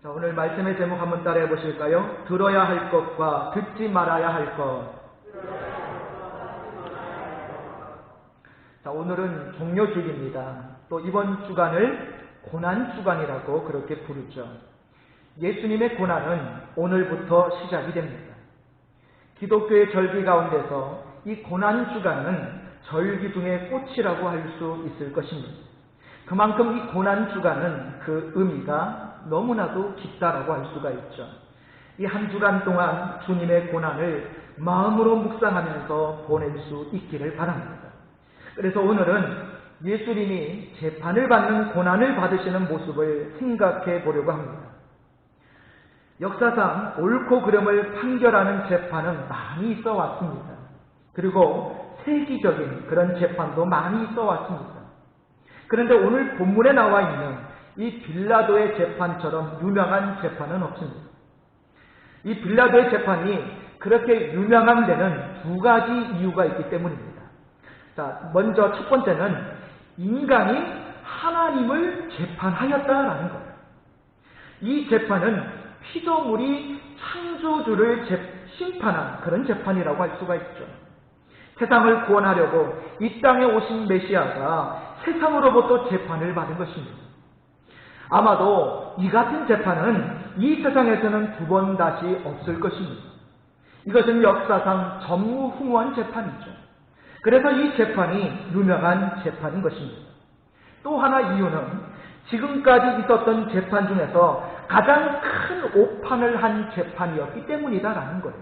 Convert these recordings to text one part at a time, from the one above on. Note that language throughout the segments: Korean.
자, 오늘 말씀의 제목 한번 따라해 보실까요? 들어야 할 것과 듣지 말아야 할 것. 자, 오늘은 종료주일입니다. 또 이번 주간을 고난주간이라고 그렇게 부르죠. 예수님의 고난은 오늘부터 시작이 됩니다. 기독교의 절기 가운데서 이 고난주간은 절기 중의 꽃이라고 할 수 있을 것입니다. 그만큼 이 고난주간은 그 의미가 너무나도 깊다라고 할 수가 있죠. 이 한 주간 동안 주님의 고난을 마음으로 묵상하면서 보낼 수 있기를 바랍니다. 그래서 오늘은 예수님이 재판을 받는 고난을 받으시는 모습을 생각해 보려고 합니다. 역사상 옳고 그름을 판결하는 재판은 많이 있어 왔습니다. 그리고 세기적인 그런 재판도 많이 있어 왔습니다. 그런데 오늘 본문에 나와 있는 이 빌라도의 재판처럼 유명한 재판은 없습니다. 이 빌라도의 재판이 그렇게 유명한 데는 두 가지 이유가 있기 때문입니다. 자, 먼저 첫 번째는 인간이 하나님을 재판하였다라는 거예요. 이 재판은 피조물이 창조주를 심판한 그런 재판이라고 할 수가 있죠. 세상을 구원하려고 이 땅에 오신 메시아가 세상으로부터 재판을 받은 것입니다. 아마도 이 같은 재판은 이 세상에서는 두 번 다시 없을 것입니다. 이것은 역사상 전무후무한 재판이죠. 그래서 이 재판이 유명한 재판인 것입니다. 또 하나 이유는 지금까지 있었던 재판 중에서 가장 큰 오판을 한 재판이었기 때문이다라는 거예요.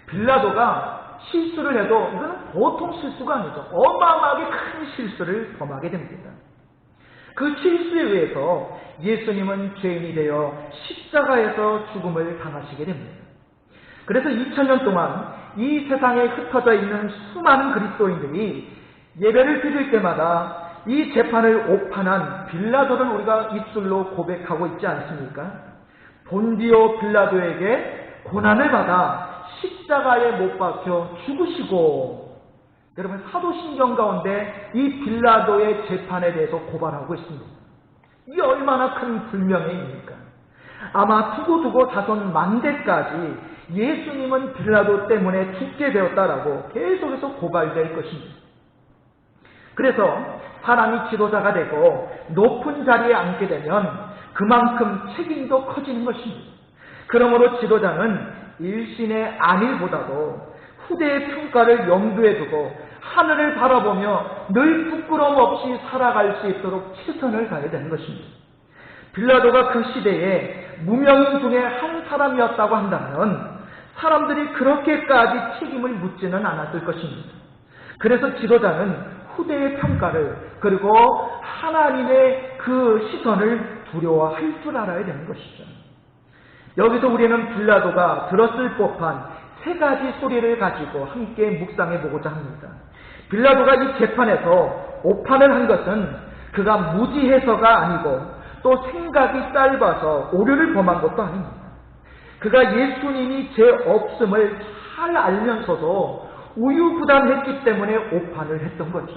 빌라도가 실수를 해도 이거는 보통 실수가 아니죠. 어마어마하게 큰 실수를 범하게 됩니다. 그 실수에 의해서 예수님은 죄인이 되어 십자가에서 죽음을 당하시게 됩니다. 그래서 2000년 동안 이 세상에 흩어져 있는 수많은 그리스도인들이 예배를 드릴 때마다 이 재판을 오판한 빌라도를 우리가 입술로 고백하고 있지 않습니까? 본디오 빌라도에게 고난을 받아 십자가에 못 박혀 죽으시고, 여러분 사도신경 가운데 이 빌라도의 재판에 대해서 고발하고 있습니다. 이게 얼마나 큰 불명예입니까? 아마 두고두고 자손 만대까지 예수님은 빌라도 때문에 죽게 되었다라고 계속해서 고발될 것입니다. 그래서 사람이 지도자가 되고 높은 자리에 앉게 되면 그만큼 책임도 커지는 것입니다. 그러므로 지도자는 일신의 안일보다도 후대의 평가를 염두에 두고 하늘을 바라보며 늘 부끄러움 없이 살아갈 수 있도록 최선을 다해야 되는 것입니다. 빌라도가 그 시대에 무명인 중에 한 사람이었다고 한다면 사람들이 그렇게까지 책임을 묻지는 않았을 것입니다. 그래서 지도자는 후대의 평가를, 그리고 하나님의 그 시선을 두려워할 줄 알아야 되는 것이죠. 여기서 우리는 빌라도가 들었을 법한 세 가지 소리를 가지고 함께 묵상해 보고자 합니다. 빌라도가 이 재판에서 오판을 한 것은 그가 무지해서가 아니고 또 생각이 짧아서 오류를 범한 것도 아닙니다. 그가 예수님이 죄 없음을 잘 알면서도 우유부단했기 때문에 오판을 했던 거죠.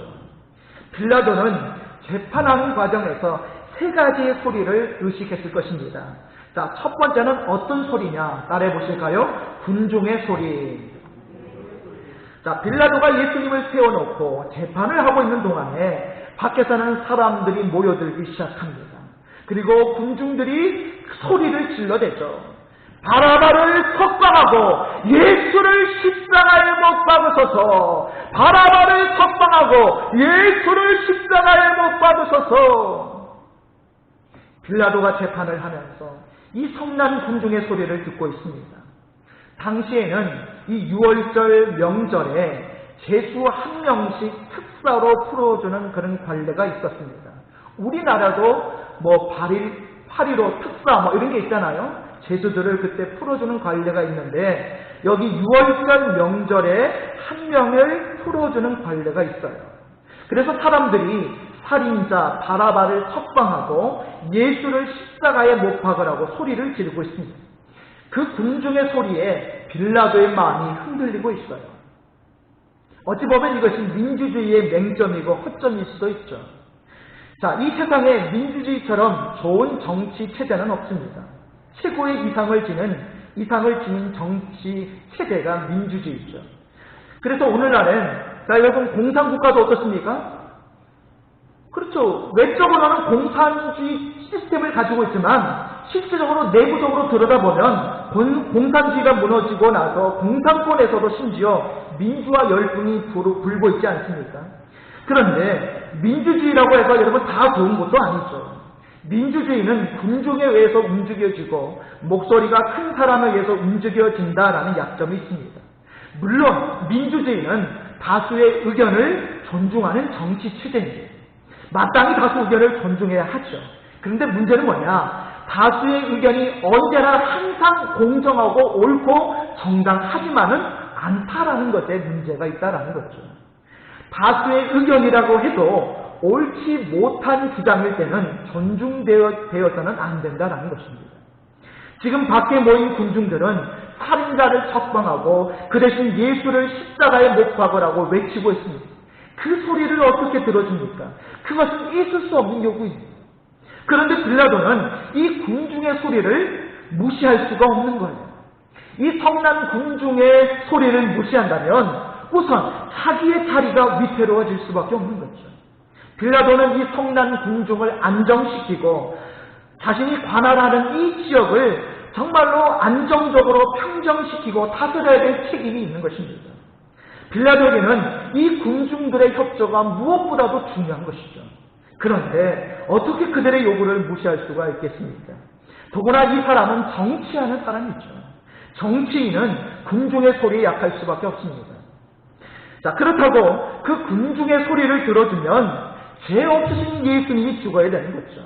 빌라도는 재판하는 과정에서 세 가지의 소리를 의식했을 것입니다. 자, 첫 번째는 어떤 소리냐? 따라해 보실까요? 군중의 소리. 자, 빌라도가 예수님을 세워놓고 재판을 하고 있는 동안에 밖에서는 사람들이 모여들기 시작합니다. 그리고 군중들이 소리를 질러대죠. 바라바를 석방하고 예수를 십자가에 못 박으소서. 바라바를 석방하고 예수를 십자가에 못 박으소서. 빌라도가 재판을 하면서 이 성난 군중의 소리를 듣고 있습니다. 당시에는 이 6월절 명절에 제수 한 명씩 특사로 풀어주는 그런 관례가 있었습니다. 우리나라도 뭐 8.15 특사 이런 게 있잖아요. 제수들을 그때 풀어주는 관례가 있는데 여기 6월절 명절에 한 명을 풀어주는 관례가 있어요. 그래서 사람들이 살인자 바라바를 석방하고 예수를 십자가에 못 박으라고 소리를 지르고 있습니다. 그 군중의 소리에 빌라도의 마음이 흔들리고 있어요. 어찌 보면 이것이 민주주의의 맹점이고 허점일 수도 있죠. 자, 이 세상에 민주주의처럼 좋은 정치 체제는 없습니다. 최고의 이상을 지닌 정치 체제가 민주주의죠. 그래서 오늘날엔, 자, 여러분, 공산국가도 어떻습니까? 그렇죠. 외적으로는 공산주의 시스템을 가지고 있지만, 실질적으로 내부적으로 들여다보면, 공산주의가 무너지고 나서 공산권에서도 심지어 민주화 열풍이 불고 있지 않습니까? 그런데 민주주의라고 해서 여러분 다 좋은 것도 아니죠. 민주주의는 군중에 의해서 움직여지고 목소리가 큰 사람에 의해서 움직여진다라는 약점이 있습니다. 물론 민주주의는 다수의 의견을 존중하는 정치 체제입니다. 마땅히 다수 의견을 존중해야 하죠. 그런데 문제는 뭐냐? 다수의 의견이 언제나 항상 공정하고 옳고 정당하지만은 않다라는 것에 문제가 있다라는 거죠. 다수의 의견이라고 해도 옳지 못한 주장일 때는 존중되어서는 안 된다는 것입니다. 지금 밖에 모인 군중들은 살인자를 석방하고 그 대신 예수를 십자가에 못 박으라고 외치고 있습니다. 그 소리를 어떻게 들어줍니까? 그것은 있을 수 없는 요구입니다. 그런데 빌라도는 이 군중의 소리를 무시할 수가 없는 거예요. 이 성난 군중의 소리를 무시한다면 우선 자기의 자리가 위태로워질 수밖에 없는 거죠. 빌라도는 이 성난 군중을 안정시키고 자신이 관할하는 이 지역을 정말로 안정적으로 평정시키고 다스려야 될 책임이 있는 것입니다. 빌라도에게는 이 군중들의 협조가 무엇보다도 중요한 것이죠. 그런데 어떻게 그들의 요구를 무시할 수가 있겠습니까? 더구나 이 사람은 정치하는 사람이죠. 정치인은 군중의 소리에 약할 수밖에 없습니다. 자, 그렇다고 그 군중의 소리를 들어주면 죄 없으신 예수님이 죽어야 되는 거죠.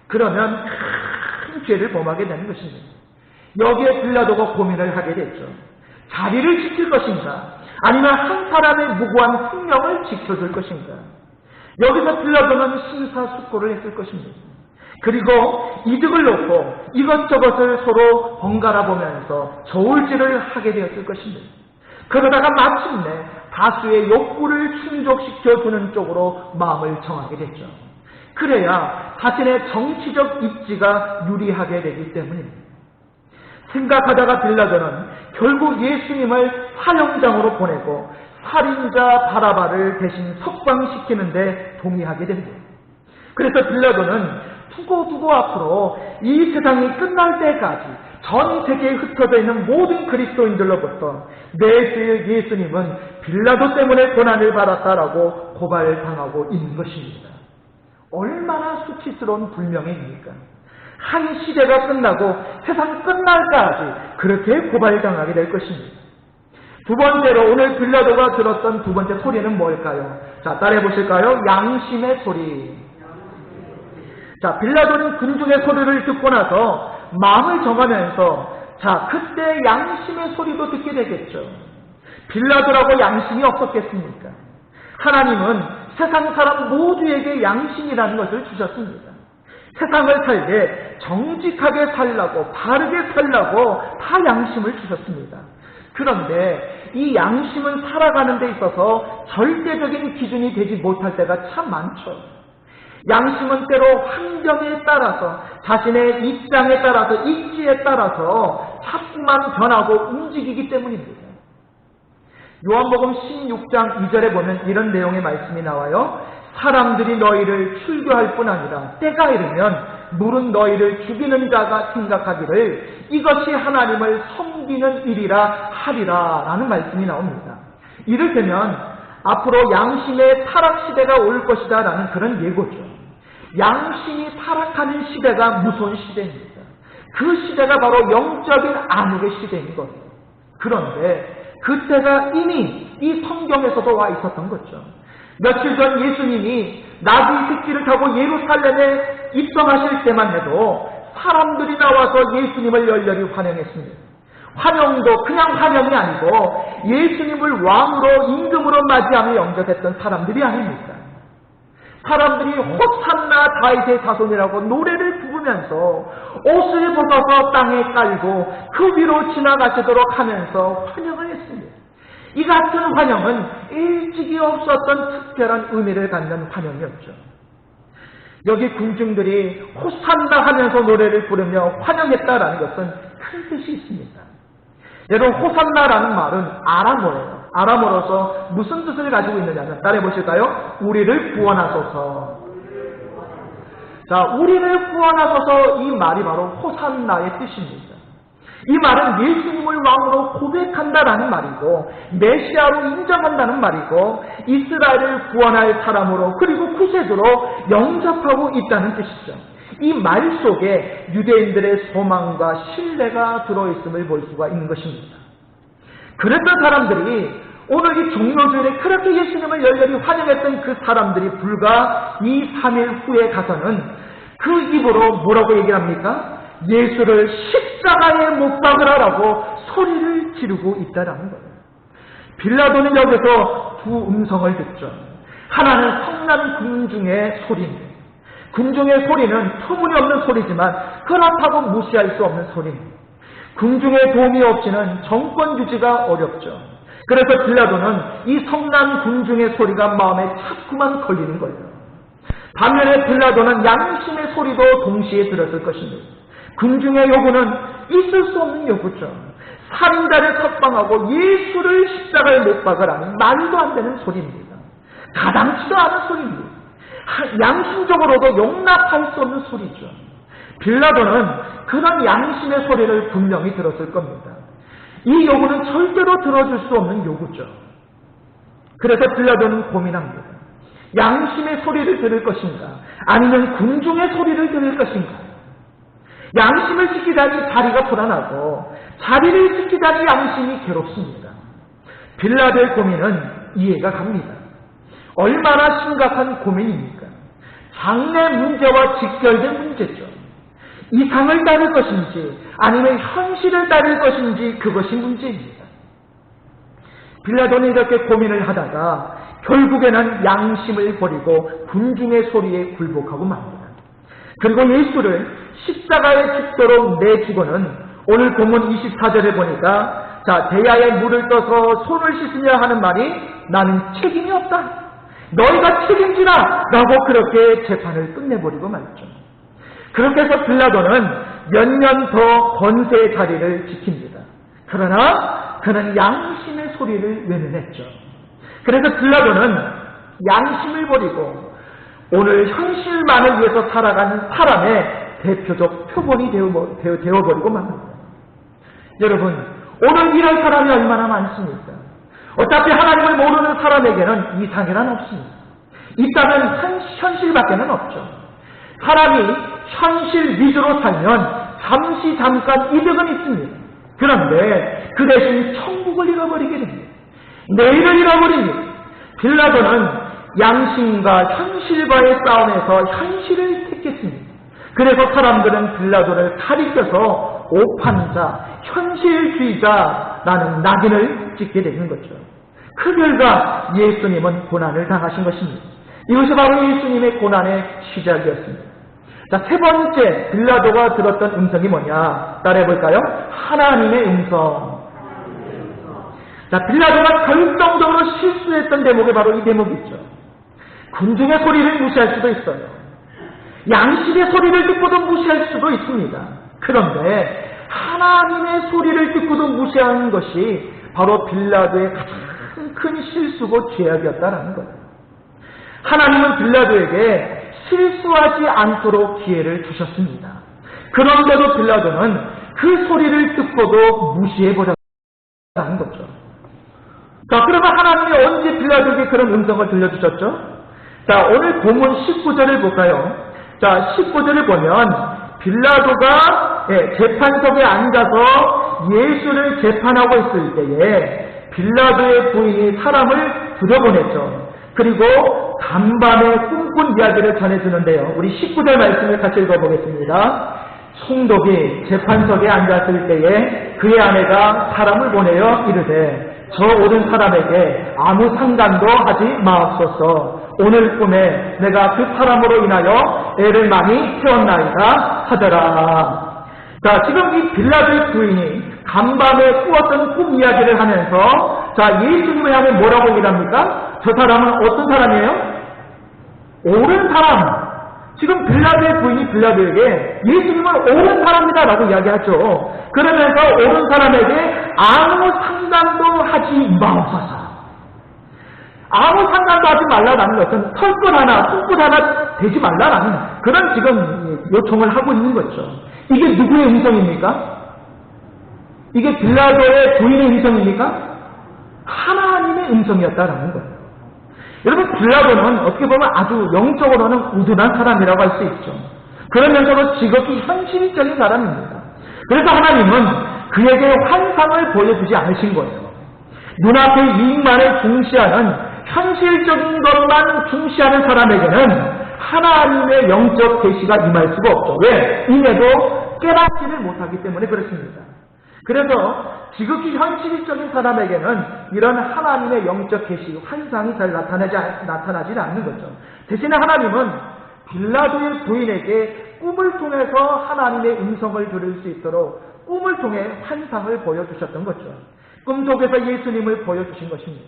그러면 큰 죄를 범하게 되는 것입니다. 여기에 빌라도가 고민을 하게 됐죠. 자리를 지킬 것인가? 아니면 한 사람의 무고한 생명을 지켜줄 것인가? 여기서 빌라도는 심사숙고를 했을 것입니다. 그리고 이득을 놓고 이것저것을 서로 번갈아 보면서 저울질을 하게 되었을 것입니다. 그러다가 마침내 다수의 욕구를 충족시켜주는 쪽으로 마음을 정하게 됐죠. 그래야 자신의 정치적 입지가 유리하게 되기 때문입니다. 생각하다가 빌라도는 결국 예수님을 사형장으로 보내고 살인자 바라바를 대신 석방시키는 데 동의하게 됩니다. 그래서 빌라도는 두고두고 앞으로 이 세상이 끝날 때까지 전 세계에 흩어져 있는 모든 그리스도인들로부터 내 주 예수님은 빌라도 때문에 고난을 받았다라고 고발당하고 있는 것입니다. 얼마나 수치스러운 불명예입니까? 한 시대가 끝나고 세상 끝날까지 그렇게 고발당하게 될 것입니다. 두 번째로 오늘 빌라도가 들었던 두 번째 소리는 뭘까요? 자, 따라해 보실까요? 양심의 소리. 자, 빌라도는 군중의 소리를 듣고 나서 마음을 정하면서 자, 그때 양심의 소리도 듣게 되겠죠. 빌라도라고 양심이 없었겠습니까? 하나님은 세상 사람 모두에게 양심이라는 것을 주셨습니다. 세상을 살게 정직하게 살라고 바르게 살라고 다 양심을 주셨습니다. 그런데 이 양심은 살아가는 데 있어서 절대적인 기준이 되지 못할 때가 참 많죠. 양심은 때로 환경에 따라서 자신의 입장에 따라서 입지에 따라서 자꾸만 변하고 움직이기 때문입니다. 요한복음 16장 2절에 보면 이런 내용의 말씀이 나와요. 사람들이 너희를 출교할 뿐 아니라 때가 이르면 물은 너희를 죽이는 자가 생각하기를 이것이 하나님을 섬기는 일이라 하리라 라는 말씀이 나옵니다. 이를테면 앞으로 양심의 타락 시대가 올 것이다 라는 그런 예고죠. 양심이 타락하는 시대가 무서운 시대입니다. 그 시대가 바로 영적인 안목의 시대인 거예요. 그런데 그때가 이미 이 성경에서도 와 있었던 거죠. 며칠 전 예수님이 나귀 새끼를 타고 예루살렘에 입성하실 때만 해도 사람들이 나와서 예수님을 열렬히 환영했습니다. 환영도 그냥 환영이 아니고 예수님을 왕으로 임금으로 맞이하며 영접했던 사람들이 아닙니까? 사람들이 호산나 다윗의 자손이라고 노래를 부르면서 옷을 벗어서 땅에 깔고 그 위로 지나가시도록 하면서 환영을 했습니다. 이 같은 환영은 일찍이 없었던 특별한 의미를 갖는 환영이었죠. 여기 군중들이 호산나 하면서 노래를 부르며 환영했다라는 것은 큰 뜻이 있습니다. 여러분, 호산나라는 말은 아람어예요. 아람어로서 무슨 뜻을 가지고 있느냐면, 따라해 보실까요? 우리를 구원하소서. 자, 우리를 구원하소서, 이 말이 바로 호산나의 뜻입니다. 이 말은 예수님을 왕으로 고백한다라는 말이고, 메시아로 인정한다는 말이고, 이스라엘을 구원할 사람으로 그리고 구세주로 영접하고 있다는 뜻이죠. 이 말 속에 유대인들의 소망과 신뢰가 들어있음을 볼 수가 있는 것입니다. 그랬던 사람들이 오늘 이 종료주일에 그렇게 예수님을 열렬히 환영했던 그 사람들이 불과 2-3일 후에 가서는 그 입으로 뭐라고 얘기를 합니까? 예수를 십자가에 못 박으라라고 소리를 지르고 있다라는 거예요. 빌라도는 여기서 두 음성을 듣죠. 하나는 성난 군중의 소리입니다. 군중의 소리는 터무니없는 소리지만 그렇다고 무시할 수 없는 소리입니다. 군중의 도움이 없이는 정권 유지가 어렵죠. 그래서 빌라도는 이 성난 군중의 소리가 마음에 자꾸만 걸리는 거예요. 반면에 빌라도는 양심의 소리도 동시에 들었을 것입니다. 군중의 요구는 있을 수 없는 요구죠. 살인자를 석방하고 예수를 십자가에 못 박으라는 말도 안 되는 소리입니다. 가당치도 않은 소리입니다. 양심적으로도 용납할 수 없는 소리죠. 빌라도는 그런 양심의 소리를 분명히 들었을 겁니다. 이 요구는 절대로 들어줄 수 없는 요구죠. 그래서 빌라도는 고민합니다. 양심의 소리를 들을 것인가? 아니면 군중의 소리를 들을 것인가? 양심을 지키다니 자리가 불안하고 자리를 지키다니 양심이 괴롭습니다. 빌라도의 고민은 이해가 갑니다. 얼마나 심각한 고민입니까? 장래 문제와 직결된 문제죠. 이상을 따를 것인지 아니면 현실을 따를 것인지 그것이 문제입니다. 빌라도는 이렇게 고민을 하다가 결국에는 양심을 버리고 군중의 소리에 굴복하고 맙니다. 그리고 예수를 십자가에 죽도록 내주고는 오늘 본문 24절에 보니까 대야에 물을 떠서 손을 씻으려 하는 말이 나는 책임이 없다. 너희가 책임지라! 라고 그렇게 재판을 끝내버리고 말죠. 그렇게 해서 빌라도는 몇 년 더 권세의 자리를 지킵니다. 그러나 그는 양심의 소리를 외면했죠. 그래서 빌라도는 양심을 버리고 오늘 현실만을 위해서 살아가는 사람의 대표적 표본이 되어버리고 맙니다. 여러분, 오늘 이런 사람이 얼마나 많습니까? 어차피 하나님을 모르는 사람에게는 이상이란 없습니다. 있다면 현실밖에는 없죠. 사람이 현실 위주로 살면 잠깐 이득은 있습니다. 그런데 그 대신 천국을 잃어버리게 됩니다. 내일을 잃어버립니다. 빌라도는 양심과 현실과의 싸움에서 현실을 택했습니다. 그래서 사람들은 빌라도를 가리켜서 오판자, 현실주의자라는 낙인을 찍게 되는 거죠. 그 결과 예수님은 고난을 당하신 것입니다. 이것이 바로 예수님의 고난의 시작이었습니다. 세 번째 빌라도가 들었던 음성이 뭐냐? 따라해볼까요? 하나님의 음성. 빌라도가 결정적으로 실수했던 대목이 바로 이 대목이죠. 군중의 소리를 무시할 수도 있어요. 양심의 소리를 듣고도 무시할 수도 있습니다. 그런데 하나님의 소리를 듣고도 무시하는 것이 바로 빌라도의 가장 큰 실수고 죄악이었다라는 거예요. 하나님은 빌라도에게 실수하지 않도록 기회를 주셨습니다. 그런데도 빌라도는 그 소리를 듣고도 무시해버렸다는 거죠. 그러면 하나님이 언제 빌라도에게 그런 음성을 들려주셨죠? 오늘 본문 19절을 볼까요? 19절을 보면 빌라도가 재판석에 앉아서 예수를 재판하고 있을 때에 빌라도의 부인이 사람을 들여보냈죠. 그리고 간밤에 꿈꾼 이야기를 전해주는데요. 우리 19절 말씀을 같이 읽어보겠습니다. 총독이 재판석에 앉았을 때에 그의 아내가 사람을 보내어 이르되 저 오른 사람에게 아무 상관도 하지 마옵소서. 오늘 꿈에 내가 그 사람으로 인하여 애를 많이 태웠나이다 하더라. 지금 이 빌라도의 부인이 간밤에 꾸었던 꿈 이야기를 하면서 예수님을 향해 뭐라고 얘기합니까? 저 사람은 어떤 사람이에요? 옳은 사람. 지금 빌라도의 부인이 빌라도에게 예수님은 옳은 사람이다라고 이야기하죠. 그러면서 옳은 사람에게 아무 상관도 하지 마옵소서. 아무 상관도 하지 말라라는 것은 털끝 하나, 손끝 하나 대지 말라라는 그런 지금 요청을 하고 있는 거죠. 이게 누구의 음성입니까? 이게 빌라도의 부인의 음성입니까? 하나님의 음성이었다라는 거예요. 여러분, 빌라도는 어떻게 보면 아주 영적으로는 우둔한 사람이라고 할 수 있죠. 그러면서도 지극히 현실적인 사람입니다. 그래서 하나님은 그에게 환상을 보여주지 않으신 거예요. 눈앞의 이익만을 중시하는 현실적인 것만 중시하는 사람에게는 하나님의 영적 계시가 임할 수가 없죠. 왜? 임해도 깨닫지를 못하기 때문에 그렇습니다. 그래서 지극히 현실적인 사람에게는 이런 하나님의 영적 계시, 환상이 잘 나타나지 않는 거죠. 대신에 하나님은 빌라도의 부인에게 꿈을 통해서 하나님의 음성을 들을 수 있도록 꿈을 통해 환상을 보여주셨던 거죠. 꿈 속에서 예수님을 보여주신 것입니다.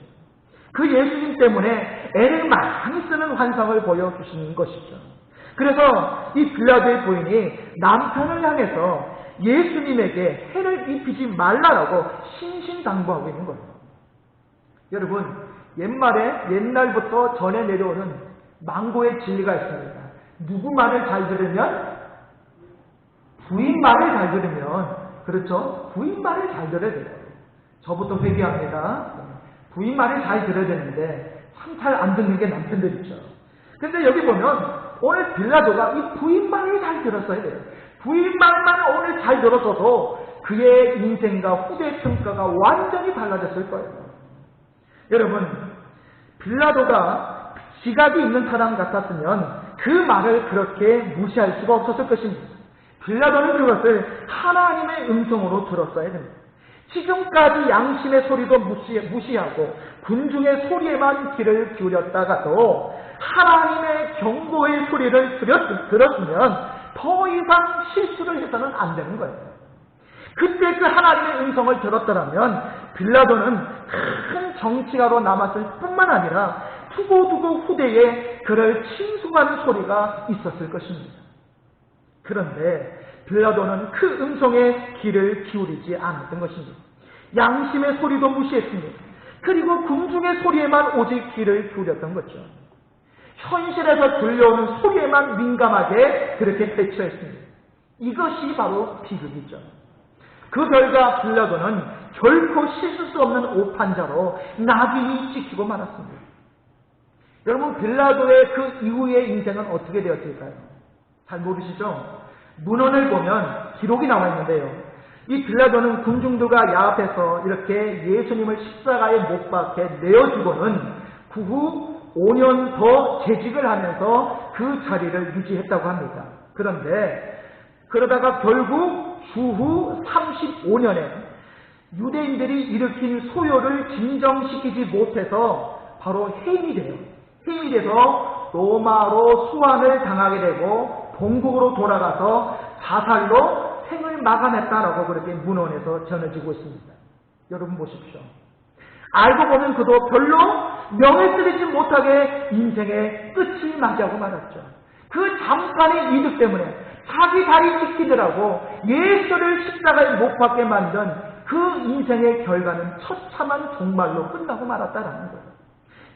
그 예수님 때문에 애를 많이 쓰는 환상을 보여주신 것이죠. 그래서 이 빌라도의 부인이 남편을 향해서 예수님에게 해를 입히지 말라라고 신신당부하고 있는 거예요. 여러분, 옛날부터 전해 내려오는 망고의 진리가 있습니다. 누구 말을 잘 들으면? 부인 말을 잘 들으면, 그렇죠? 부인 말을 잘 들어야 돼요. 저부터 회개합니다. 부인 말을 잘 들어야 되는데 참 잘 안 듣는 게 남편들이죠. 근데 여기 보면 오늘 빌라도가 이 부인 말을 잘 들었어야 돼요. 부인 말만 오늘 잘 들었어도 그의 인생과 후대 평가가 완전히 달라졌을 거예요. 여러분, 빌라도가 지각이 있는 사람 같았으면 그 말을 그렇게 무시할 수가 없었을 것입니다. 빌라도는 그것을 하나님의 음성으로 들었어야 됩니다. 지금까지 양심의 소리도 무시하고 군중의 소리에만 귀를 기울였다가도 하나님의 경고의 소리를 들었으면 더 이상 실수를 해서는 안 되는 거예요. 그때 그 하나님의 음성을 들었더라면 빌라도는 큰 정치가로 남았을 뿐만 아니라 두고두고 후대에 그를 칭송하는 소리가 있었을 것입니다. 그런데 빌라도는 그 음성에 귀를 기울이지 않았던 것입니다. 양심의 소리도 무시했습니다. 그리고 군중의 소리에만 오직 귀를 기울였던 거죠. 현실에서 들려오는 소리에만 민감하게 그렇게 대처했습니다. 이것이 바로 비극이죠. 그 결과 빌라도는 결코 씻을 수 없는 오판자로 낙인이 찍히고 말았습니다. 여러분, 빌라도의 그 이후의 인생은 어떻게 되었을까요? 잘 모르시죠? 문헌을 보면 기록이 나와 있는데요. 이 빌라도는 군중들과 야합해서 이렇게 예수님을 십자가에 못 박혀 내어주고는 그 후 5년 더 재직을 하면서 그 자리를 유지했다고 합니다. 그런데 그러다가 결국 주후 35년에 유대인들이 일으킨 소요를 진정시키지 못해서 바로 해임이 돼요. 해임이 돼서 로마로 수환을 당하게 되고 본국으로 돌아가서 자살로 생을 마감했다라고 그렇게 문헌에서 전해지고 있습니다. 여러분 보십시오. 알고 보면 그도 별로 명예 쓰리지 못하게 인생의 끝을 맞이하고 말았죠. 그 잠깐의 이득 때문에 자기 다리 지키더라고 예수를 십자가에 못 박게 만든 그 인생의 결과는 처참한 종말로 끝나고 말았다라는 거예요.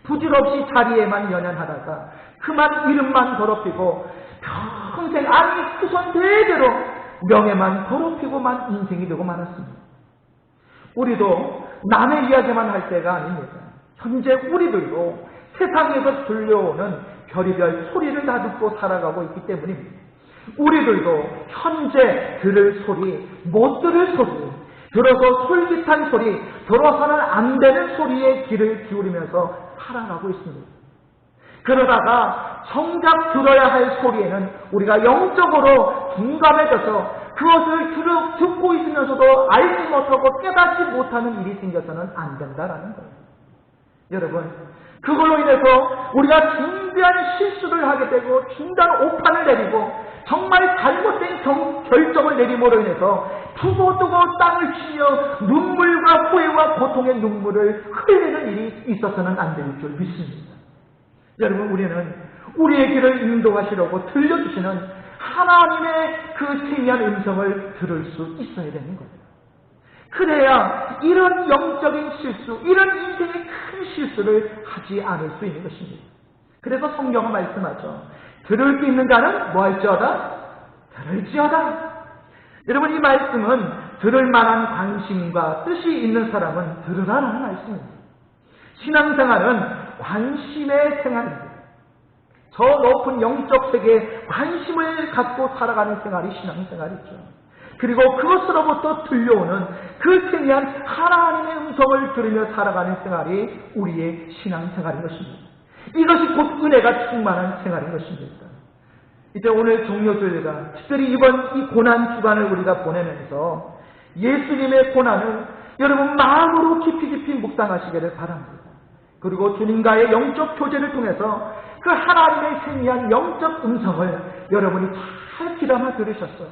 부질없이 자리에만 연연하다가 그만 이름만 더럽히고 평생 아니 후손 대대로 명예만 더럽히고만 인생이 되고 말았습니다. 우리도 남의 이야기만 할 때가 아닙니다. 현재 우리들도 세상에서 들려오는 별의별 소리를 다 듣고 살아가고 있기 때문입니다. 우리들도 현재 들을 소리, 못 들을 소리, 들어서 솔깃한 소리, 들어서는 안 되는 소리에 귀를 기울이면서 살아가고 있습니다. 그러다가 정작 들어야 할 소리에는 우리가 영적으로 둔감해져서 그것을 듣고 있으면서도 알지 못하고 깨닫지 못하는 일이 생겨서는 안 된다라는 거예요. 여러분, 그걸로 인해서 우리가 중대한 실수를 하게 되고 중대한 오판을 내리고 정말 잘못된 결정을 내림으로 인해서 두고두고 땅을 치며 눈물과 후회와 고통의 눈물을 흘리는 일이 있어서는 안 될 줄 믿습니다. 여러분, 우리는 우리의 길을 인도하시려고 들려주시는 하나님의 그 생명한 음성을 들을 수 있어야 되는 거예요. 그래야 이런 영적인 실수, 이런 인생의 큰 실수를 하지 않을 수 있는 것입니다. 그래서 성경은 말씀하죠. 들을 수 있는 자는 뭐 할지어다? 들을지어다. 여러분, 이 말씀은 들을 만한 관심과 뜻이 있는 사람은 들으라는 말씀입니다. 신앙생활은 관심의 생활입니다. 저 높은 영적 세계에 관심을 갖고 살아가는 생활이 신앙생활이죠. 그리고 그것으로부터 들려오는 그 생명한 하나님의 음성을 들으며 살아가는 생활이 우리의 신앙생활인 것입니다. 이것이 곧 은혜가 충만한 생활인 것입니다. 이제 오늘 종료주일과 특별히 이번 이 고난 주간을 우리가 보내면서 예수님의 고난을 여러분 마음으로 깊이 묵상하시기를 바랍니다. 그리고 주님과의 영적 교제를 통해서 그 하나님의 생명한 영적 음성을 여러분이 잘 귀담아 들으셨어요.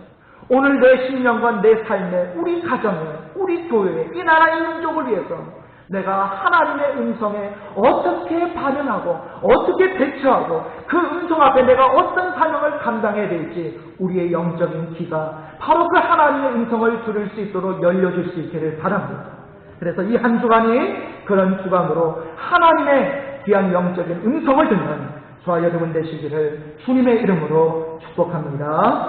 오늘 내 신령과 내 삶에, 우리 가정에, 우리 교회에, 이 나라 이 민족을 위해서 내가 하나님의 음성에 어떻게 반응하고 어떻게 대처하고 그 음성 앞에 내가 어떤 사명을 감당해야 될지 우리의 영적인 귀가 바로 그 하나님의 음성을 들을 수 있도록 열려줄 수 있기를 바랍니다. 그래서 이 한 주간이 그런 주간으로 하나님의 귀한 영적인 음성을 듣는 저와 여러분 되시기를 주님의 이름으로 축복합니다.